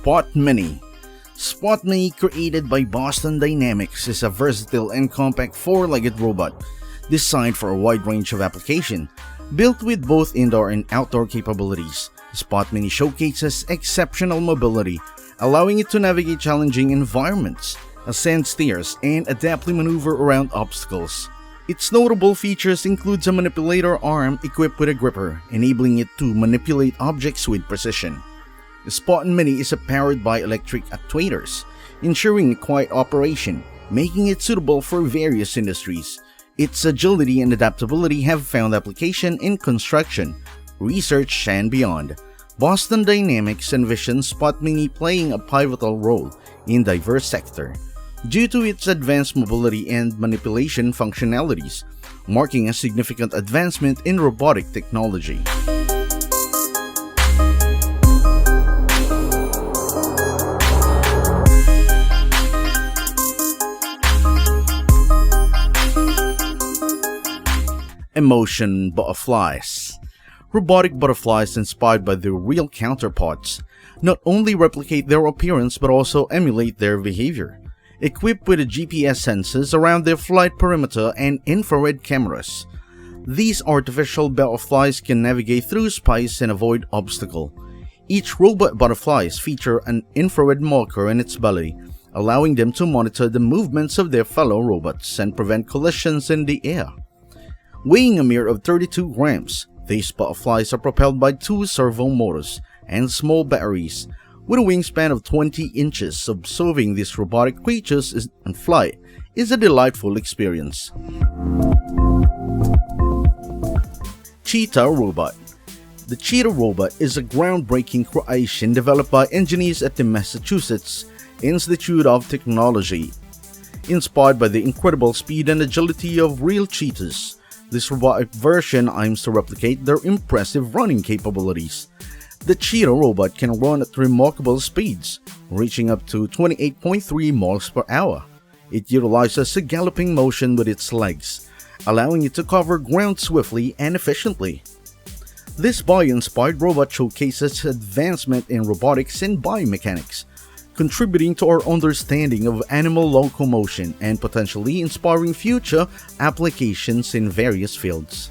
Spot Mini. Spot Mini, created by Boston Dynamics, is a versatile and compact four-legged robot designed for a wide range of application. Built with both indoor and outdoor capabilities, Spot Mini showcases exceptional mobility, allowing it to navigate challenging environments, ascend stairs, and adeptly maneuver around obstacles. Its notable features includes a manipulator arm equipped with a gripper, enabling it to manipulate objects with precision. The Spot Mini is powered by electric actuators, ensuring quiet operation, making it suitable for various industries. Its agility and adaptability have found application in construction, research, and beyond. Boston Dynamics envisions Spot Mini playing a pivotal role in diverse sectors due to its advanced mobility and manipulation functionalities, marking a significant advancement in robotic technology. Emotion butterflies. Robotic butterflies inspired by their real counterparts not only replicate their appearance but also emulate their behavior. Equipped with GPS sensors around their flight perimeter and infrared cameras, these artificial butterflies can navigate through space and avoid obstacles. Each robot butterfly features an infrared marker in its belly, allowing them to monitor the movements of their fellow robots and prevent collisions in the air. Weighing a mere of 32 grams, these butterflies are propelled by two servo motors and small batteries. With a wingspan of 20 inches, observing these robotic creatures in flight is a delightful experience. Cheetah Robot. The Cheetah Robot is a groundbreaking creation developed by engineers at the Massachusetts Institute of Technology. Inspired by the incredible speed and agility of real cheetahs, this robotic version aims to replicate their impressive running capabilities. The Cheetah robot can run at remarkable speeds, reaching up to 28.3 miles per hour. It utilizes a galloping motion with its legs, allowing it to cover ground swiftly and efficiently. This bio-inspired robot showcases advancement in robotics and biomechanics, contributing to our understanding of animal locomotion and potentially inspiring future applications in various fields.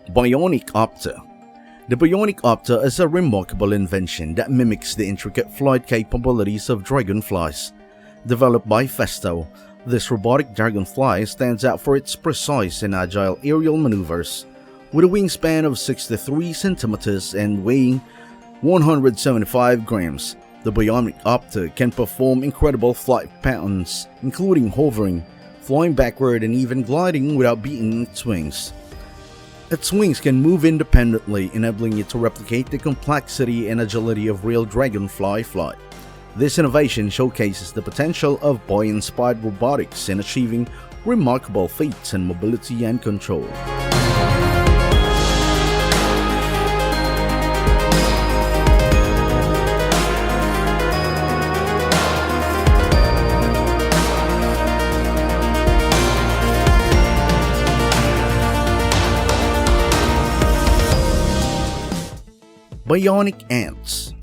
Bionic Opta. The Bionic Opta is a remarkable invention that mimics the intricate flight capabilities of dragonflies. Developed by Festo, this robotic dragonfly stands out for its precise and agile aerial maneuvers. With a wingspan of 63 centimeters and weighing 175 grams, the Bionic Opta can perform incredible flight patterns, including hovering, flying backward, and even gliding without beating its wings. Its wings can move independently, enabling it to replicate the complexity and agility of real dragonfly flight. This innovation showcases the potential of bio-inspired robotics in achieving remarkable feats in mobility and control. Bionic ants.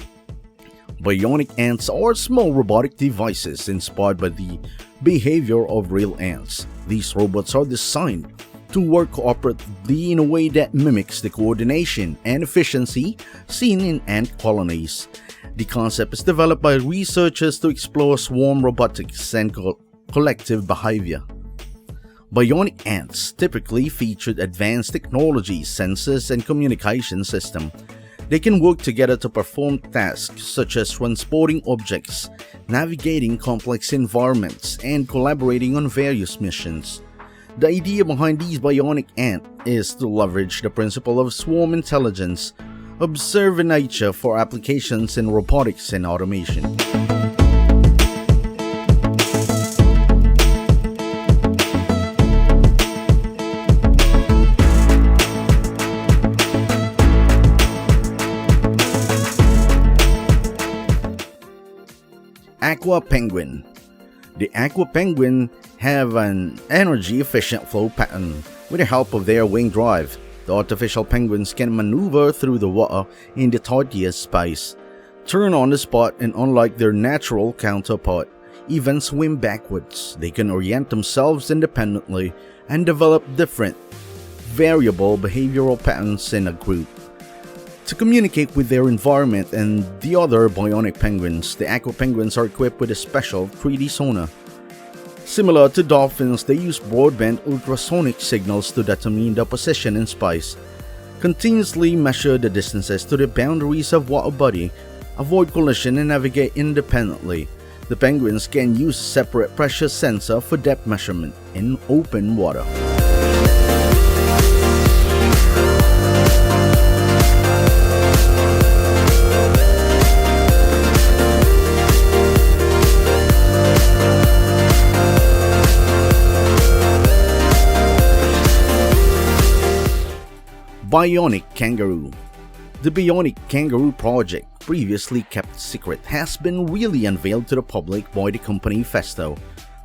Bionic ants are small robotic devices inspired by the behavior of real ants. These robots are designed to work cooperatively in a way that mimics the coordination and efficiency seen in ant colonies. The concept is developed by researchers to explore swarm robotics and collective behavior. Bionic ants typically feature advanced technology, sensors, and communication systems. They can work together to perform tasks such as transporting objects, navigating complex environments, and collaborating on various missions. The idea behind these bionic ants is to leverage the principle of swarm intelligence, observe in nature for applications in robotics and automation. Aqua Penguin. The Aqua Penguin have an energy-efficient flow pattern with the help of their wing drive. The The artificial penguins can maneuver through the water in the tightest space, turn on the spot, and unlike their natural counterpart, even swim backwards. They can orient themselves independently and develop different, variable behavioral patterns in a group. To communicate with their environment and the other bionic penguins, the Aqua penguins are equipped with a special 3D sonar. Similar to dolphins, they use broadband ultrasonic signals to determine their position in space, continuously measure the distances to the boundaries of water body, avoid collision, and navigate independently. The penguins can use a separate pressure sensor for depth measurement in open water. Bionic Kangaroo. The Bionic Kangaroo project, previously kept secret, has been really unveiled to the public by the company Festo.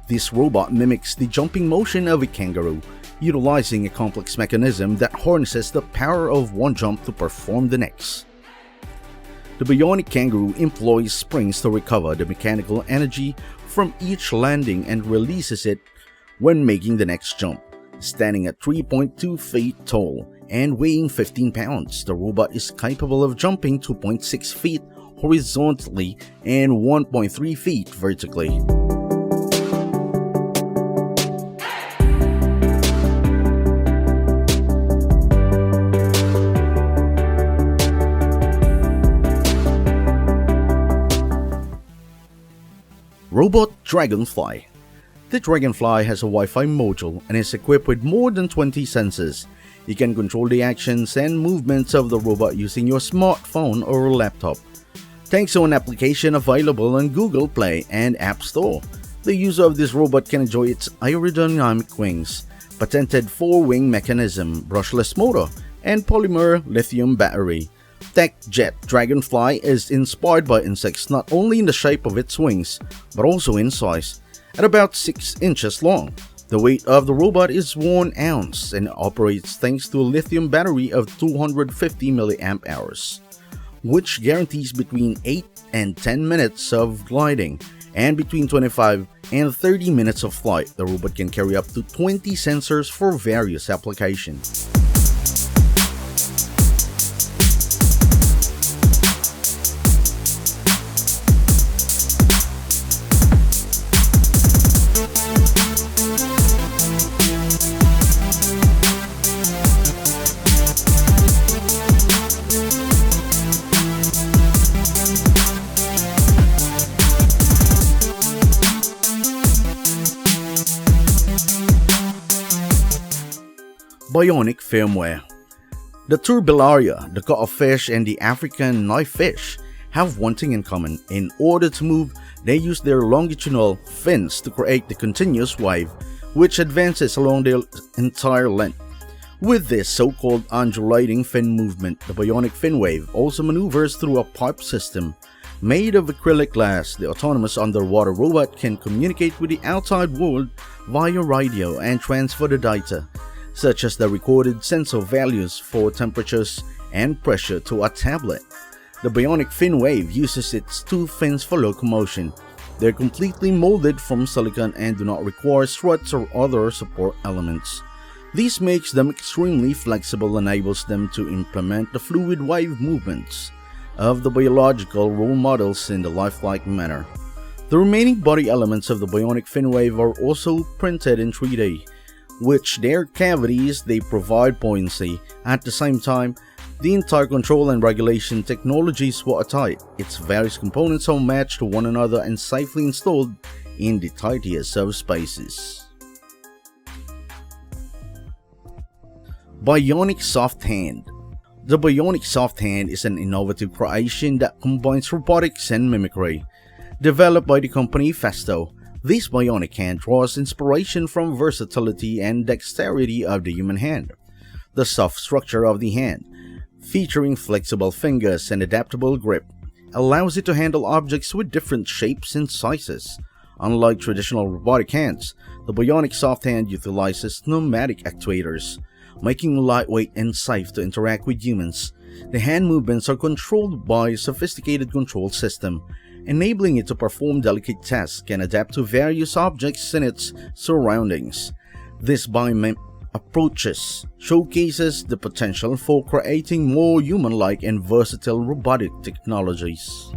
This robot mimics the jumping motion of a kangaroo, utilizing a complex mechanism that harnesses the power of one jump to perform the next. The Bionic Kangaroo employs springs to recover the mechanical energy from each landing and releases it when making the next jump. Standing at 3.2 feet tall and weighing 15 pounds, the robot is capable of jumping 2.6 feet horizontally and 1.3 feet vertically. Robot Dragonfly. The Dragonfly has a Wi-Fi module and is equipped with more than 20 sensors. You can control the actions and movements of the robot using your smartphone or laptop. Thanks to an application available on Google Play and App Store, the user of this robot can enjoy its aerodynamic wings, patented 4-wing mechanism, brushless motor, and polymer lithium battery. Tech Jet Dragonfly is inspired by insects not only in the shape of its wings, but also in size. At about 6 inches long, the weight of the robot is 1 ounce and operates thanks to a lithium battery of 250 mAh, which guarantees between 8 and 10 minutes of gliding and between 25 and 30 minutes of flight. The robot can carry up to 20 sensors for various applications. Bionic FirnWare. The turbellaria, the cuttlefish, and the African knifefish have one thing in common. In order to move, they use their longitudinal fins to create the continuous wave, which advances along their entire length. With this so-called undulating fin movement, the bionic fin wave also maneuvers through a pipe system. Made of acrylic glass, the autonomous underwater robot can communicate with the outside world via radio and transfer the data, such as the recorded sensor values for temperatures and pressure, to a tablet. The bionic fin wave uses its 2 fins for locomotion. They're completely molded from silicon and do not require struts or other support elements. This makes them extremely flexible and enables them to implement the fluid wave movements of the biological role models in the lifelike manner. The remaining body elements of the bionic fin wave are also printed in 3D, which their cavities they provide buoyancy. At the same time, the entire control and regulation technology is watertight. Its various components are matched to one another and safely installed in the tightest of spaces. Bionic Soft Hand. The Bionic Soft Hand is an innovative creation that combines robotics and mimicry. Developed by the company Festo, this bionic hand draws inspiration from versatility and dexterity of the human hand. The soft structure of the hand, featuring flexible fingers and adaptable grip, allows it to handle objects with different shapes and sizes. Unlike traditional robotic hands, the bionic soft hand utilizes pneumatic actuators, making it lightweight and safe to interact with humans. The hand movements are controlled by a sophisticated control system, enabling it to perform delicate tasks and adapt to various objects in its surroundings. This Bionic approaches showcases the potential for creating more human-like and versatile robotic technologies.